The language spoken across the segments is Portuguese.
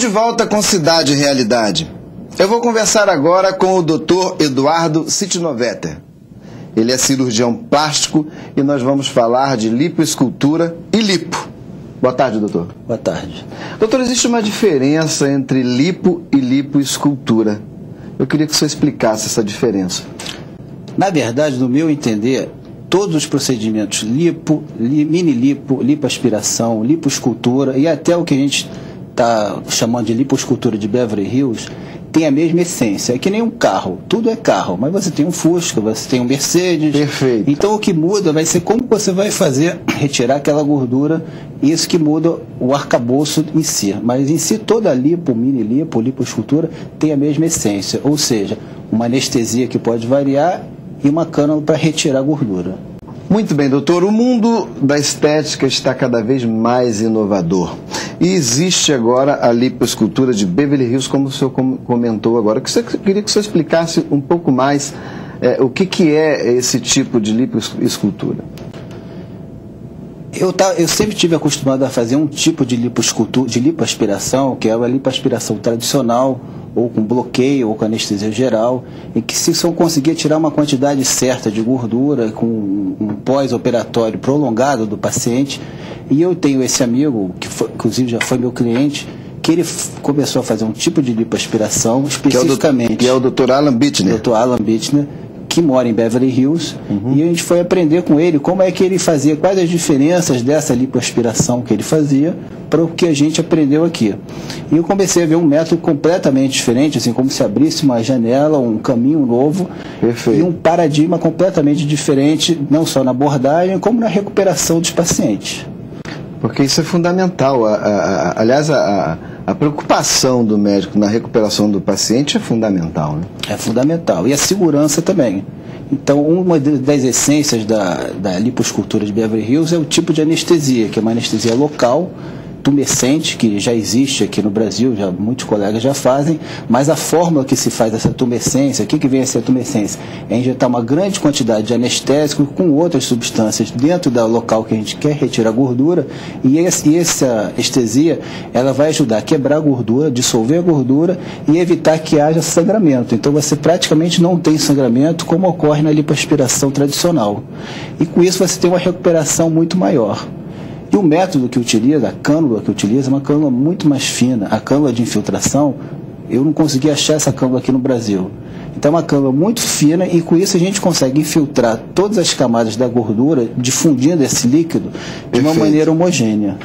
de volta com Cidade e Realidade. Eu vou conversar agora com o Dr. Eduardo Sitnovetter. Ele é cirurgião plástico e nós vamos falar de lipoescultura e lipo. Boa tarde, doutor. Boa tarde. Doutor, existe uma diferença entre lipo e lipoescultura. Eu queria que o senhor explicasse essa diferença. Na verdade, no meu entender, todos os procedimentos lipo, mini lipo, lipoaspiração, lipoescultura e até o que a gente está chamando de lipoescultura de Beverly Hills tem a mesma essência. É que nem um carro, tudo é carro, mas você tem um Fusca, você tem um Mercedes. Perfeito. Então o que muda vai ser como você vai fazer retirar aquela gordura, isso que muda o arcabouço em si. Mas em si toda lipo, mini lipo, lipoescultura tem a mesma essência, ou seja, uma anestesia que pode variar e uma cânula para retirar a gordura. Muito bem, doutor. O mundo da estética está cada vez mais inovador. E existe agora a lipoescultura de Beverly Hills, como o senhor comentou agora. Eu queria que o senhor explicasse um pouco mais o que é esse tipo de lipoescultura. Eu sempre tive acostumado a fazer um tipo de lipoescultura, de lipoaspiração, que é a lipoaspiração tradicional, ou com bloqueio, ou com anestesia geral, em que se eu conseguir tirar uma quantidade certa de gordura, com um pós-operatório prolongado do paciente, e eu tenho esse amigo, que inclusive já foi meu cliente, que ele começou a fazer um tipo de lipoaspiração especificamente. Que é o Dr. Alan Bittner. Dr. Alan Bittner, que mora em Beverly Hills, e a gente foi aprender com ele como é que ele fazia, quais as diferenças dessa lipoaspiração que ele fazia para o que a gente aprendeu aqui. E eu comecei a ver um método completamente diferente, assim como se abrisse uma janela, um caminho novo. Perfeito. E um paradigma completamente diferente, não só na abordagem, como na recuperação dos pacientes. Porque isso é fundamental. Aliás, a preocupação do médico na recuperação do paciente é fundamental, né? É fundamental. E a segurança também. Então, uma das essências da lipoescultura de Beverly Hills é o tipo de anestesia, que é uma anestesia local, tumescente, que já existe aqui no Brasil, muitos colegas já fazem, mas a fórmula que se faz essa tumescência, o que vem a ser a tumescência? É injetar uma grande quantidade de anestésico com outras substâncias dentro do local que a gente quer retirar a gordura, e essa anestesia, ela vai ajudar a quebrar a gordura, dissolver a gordura e evitar que haja sangramento. Então você praticamente não tem sangramento como ocorre na lipoaspiração tradicional. E com isso você tem uma recuperação muito maior. E o método que utiliza, a cânula que utiliza, é uma cânula muito mais fina. A cânula de infiltração, eu não consegui achar essa cânula aqui no Brasil. Então é uma cânula muito fina e com isso a gente consegue infiltrar todas as camadas da gordura, difundindo esse líquido de uma maneira homogênea.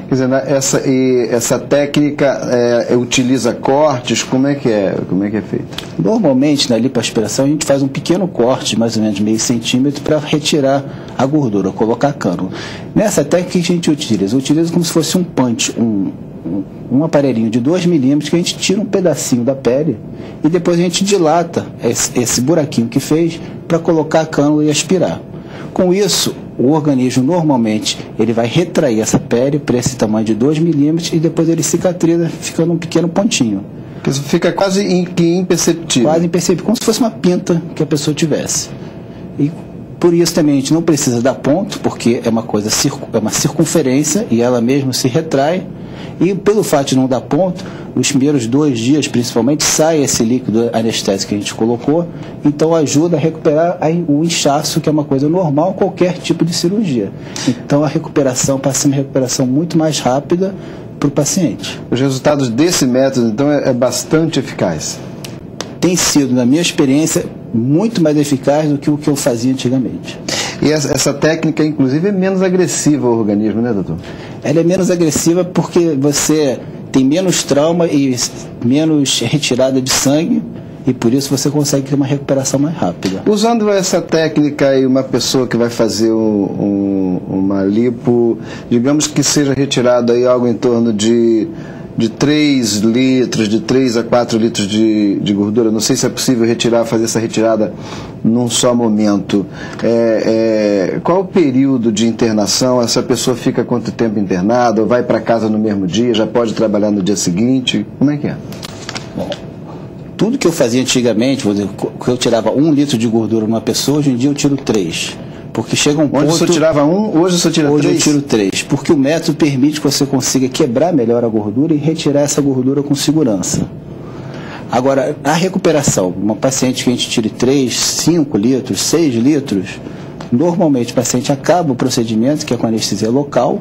Quer dizer, essa técnica utiliza cortes? Como é que é feito? Normalmente, na lipoaspiração, a gente faz um pequeno corte, mais ou menos meio centímetro, para retirar a gordura, colocar a cânula. Nessa técnica, a gente utiliza como se fosse um punch, um aparelhinho de 2 milímetros, que a gente tira um pedacinho da pele e depois a gente dilata esse buraquinho que fez para colocar a cânula e aspirar. Com isso, o organismo normalmente ele vai retrair essa pele para esse tamanho de 2 milímetros e depois ele cicatriza, ficando um pequeno pontinho. Isso fica quase imperceptível. Quase imperceptível, como se fosse uma pinta que a pessoa tivesse. E por isso também a gente não precisa dar ponto, porque é uma circunferência e ela mesma se retrai. E pelo fato de não dar ponto, nos primeiros 2 dias, principalmente, sai esse líquido anestésico que a gente colocou, então ajuda a recuperar o inchaço, que é uma coisa normal em qualquer tipo de cirurgia. Então a recuperação passa a ser uma recuperação muito mais rápida para o paciente. Os resultados desse método, então, é bastante eficaz? Tem sido, na minha experiência, muito mais eficaz do que o que eu fazia antigamente. E essa técnica, inclusive, é menos agressiva ao organismo, né, doutor? Ela é menos agressiva porque você tem menos trauma e menos retirada de sangue, e por isso você consegue ter uma recuperação mais rápida. Usando essa técnica e uma pessoa que vai fazer uma lipo, digamos que seja retirado aí algo em torno de 3 litros, de 3 a 4 litros de gordura, não sei se é possível fazer essa retirada num só momento. Qual o período de internação? Essa pessoa fica quanto tempo internada? Ou vai para casa no mesmo dia? Já pode trabalhar no dia seguinte? Como é que é? Bom, tudo que eu fazia antigamente, vou dizer, eu tirava 1 litro de gordura numa pessoa, hoje em dia eu tiro 3. porque chega um ponto... Onde você tirava um, hoje você tira 3? Hoje eu tiro 3, porque o método permite que você consiga quebrar melhor a gordura e retirar essa gordura com segurança. Agora, a recuperação, uma paciente que a gente tire 3, 5 litros, 6 litros, normalmente o paciente acaba o procedimento, que é com anestesia local.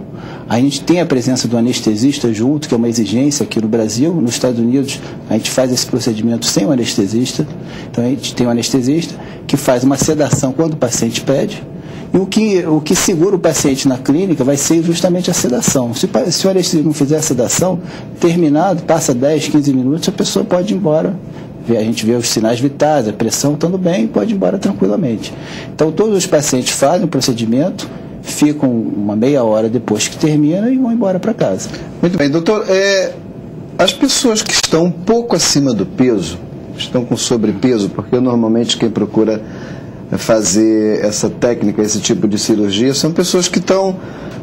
A gente tem a presença do anestesista junto, que é uma exigência aqui no Brasil. Nos Estados Unidos, a gente faz esse procedimento sem o anestesista. Então, a gente tem um anestesista que faz uma sedação quando o paciente pede. E o que segura o paciente na clínica vai ser justamente a sedação. Se o anestesista não fizer a sedação, terminado, passa 10, 15 minutos, a pessoa pode ir embora. A gente vê os sinais vitais, a pressão estando bem, pode ir embora tranquilamente. Então, todos os pacientes fazem o procedimento, ficam uma meia hora depois que termina e vão embora para casa. Muito bem, doutor. As pessoas que estão um pouco acima do peso, estão com sobrepeso, porque normalmente quem procura fazer essa técnica, esse tipo de cirurgia, são pessoas que estão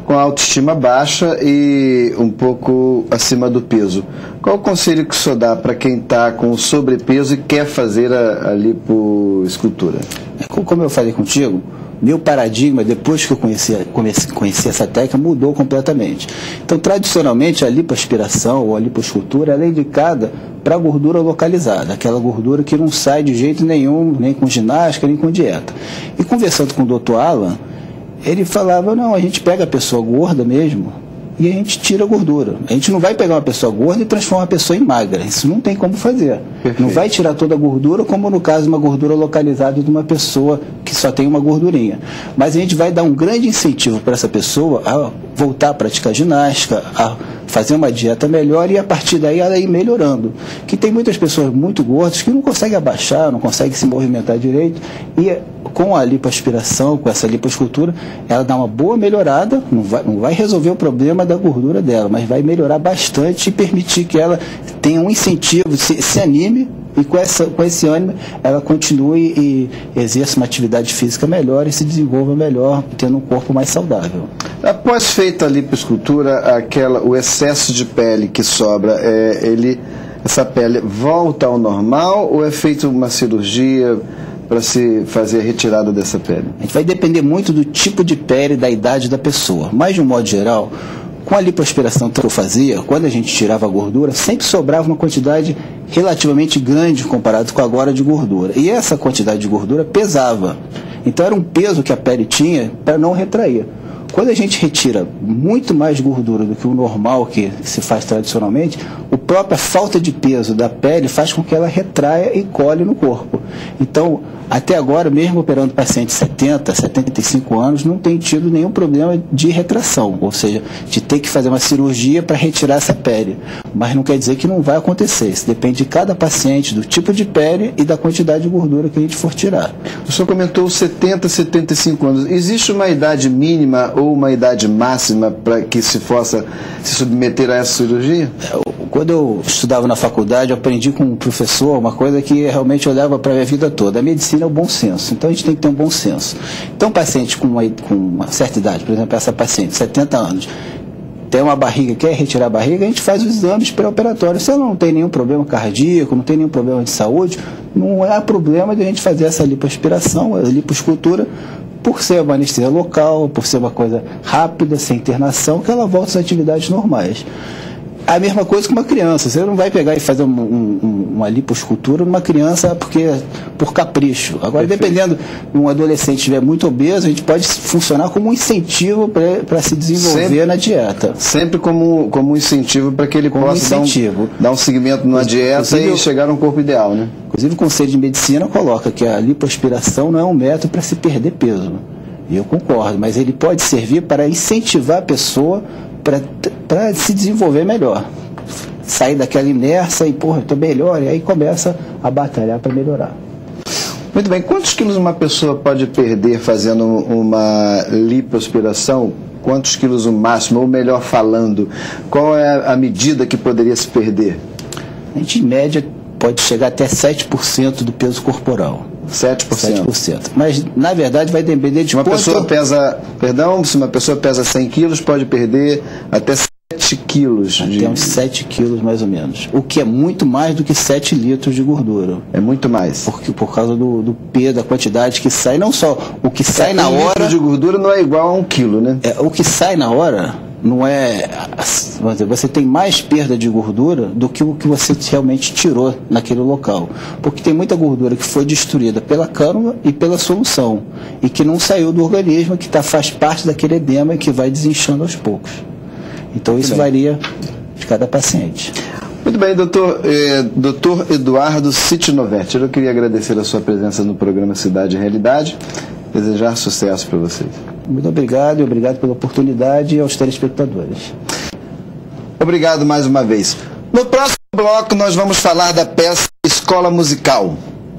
com a autoestima baixa e um pouco acima do peso. Qual o conselho que o senhor dá para quem está com sobrepeso e quer fazer a lipoescultura? Como eu falei contigo, meu paradigma, depois que eu conheci essa técnica, mudou completamente. Então, tradicionalmente, a lipoaspiração ou a lipoescultura ela é indicada para gordura localizada, aquela gordura que não sai de jeito nenhum, nem com ginástica, nem com dieta. E conversando com o Dr. Alan, ele falava, não, a gente pega a pessoa gorda mesmo e a gente tira a gordura. A gente não vai pegar uma pessoa gorda e transformar uma pessoa em magra. Isso não tem como fazer. Perfeito. Não vai tirar toda a gordura, como no caso de uma gordura localizada de uma pessoa que só tem uma gordurinha. Mas a gente vai dar um grande incentivo para essa pessoa a voltar a praticar ginástica, a fazer uma dieta melhor e a partir daí ela ir melhorando. Que tem muitas pessoas muito gordas que não conseguem abaixar, não conseguem se movimentar direito e com a lipoaspiração, com essa lipoescultura, ela dá uma boa melhorada, não vai resolver o problema da gordura dela, mas vai melhorar bastante e permitir que ela tenha um incentivo, se anime e com esse ânimo ela continue e exerça uma atividade física melhor e se desenvolva melhor, tendo um corpo mais saudável. Após feita a lipoescultura, o excesso de pele que sobra, essa pele volta ao normal ou é feita uma cirurgia para se fazer a retirada dessa pele? A gente vai depender muito do tipo de pele e da idade da pessoa, mas de um modo geral, com a lipoaspiração que eu fazia, quando a gente tirava a gordura, sempre sobrava uma quantidade relativamente grande comparado com agora de gordura. E essa quantidade de gordura pesava. Então era um peso que a pele tinha para não retrair. Quando a gente retira muito mais gordura do que o normal que se faz tradicionalmente, a própria falta de peso da pele faz com que ela retraia e colhe no corpo. Então, até agora, mesmo operando pacientes de 70, 75 anos, não tem tido nenhum problema de retração, ou seja, de ter que fazer uma cirurgia para retirar essa pele. Mas não quer dizer que não vai acontecer. Isso depende de cada paciente, do tipo de pele e da quantidade de gordura que a gente for tirar. O senhor comentou 70, 75 anos. Existe uma idade mínima ou uma idade máxima para que se possa se submeter a essa cirurgia? Quando eu estudava na faculdade, eu aprendi com um professor uma coisa que realmente eu levo para a minha vida toda. A medicina é o bom senso, então a gente tem que ter um bom senso. Então, um paciente com uma certa idade, por exemplo, essa paciente, 70 anos, tem uma barriga, quer retirar a barriga, a gente faz os exames pré-operatórios. Se ela não tem nenhum problema cardíaco, não tem nenhum problema de saúde, não há problema de a gente fazer essa lipoaspiração, a lipoescultura, por ser uma anestesia local, por ser uma coisa rápida, sem internação, que ela volta às atividades normais. A mesma coisa com uma criança. Você não vai pegar e fazer uma lipoescultura numa criança por capricho. Agora, Perfeito. Dependendo de um adolescente estiver muito obeso, a gente pode funcionar como um incentivo para se desenvolver na dieta. Sempre como um incentivo para que ele possa dar um seguimento na dieta e chegar a um corpo ideal, né? Inclusive, o Conselho de Medicina coloca que a lipoaspiração não é um método para se perder peso. E eu concordo, mas ele pode servir para incentivar a pessoa para se desenvolver melhor. Sair daquela inércia e, estou melhor, e aí começa a batalhar para melhorar. Muito bem. Quantos quilos uma pessoa pode perder fazendo uma lipoaspiração? Quantos quilos o máximo? Ou melhor falando, qual é a medida que poderia se perder? A gente, em média, pode chegar até 7% do peso corporal. 7%. Mas, na verdade, vai depender de se uma pessoa pesa 100 quilos, pode perder até 7 quilos. Tem uns 7 quilos mais ou menos. O que é muito mais do que 7 litros de gordura. É muito mais. Por causa do peso, da quantidade que sai. Não só o que sai na hora. 1 litro de gordura não é igual a 1 quilo, né? O que sai na hora não é. Vamos dizer, você tem mais perda de gordura do que o que você realmente tirou naquele local. Porque tem muita gordura que foi destruída pela cânula e pela solução. E que não saiu do organismo, que faz parte daquele edema e que vai desinchando aos poucos. Então isso varia de cada paciente. Muito bem, doutor Eduardo Sitinovetti. Eu queria agradecer a sua presença no programa Cidade e Realidade. Desejar sucesso para vocês. Muito obrigado e obrigado pela oportunidade e aos telespectadores. Obrigado mais uma vez. No próximo bloco nós vamos falar da peça Escola Musical.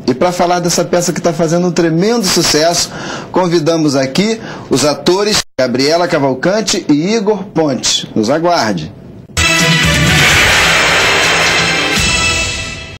E para falar dessa peça que está fazendo um tremendo sucesso, convidamos aqui os atores Gabriela Cavalcante e Igor Ponte. Nos aguarde.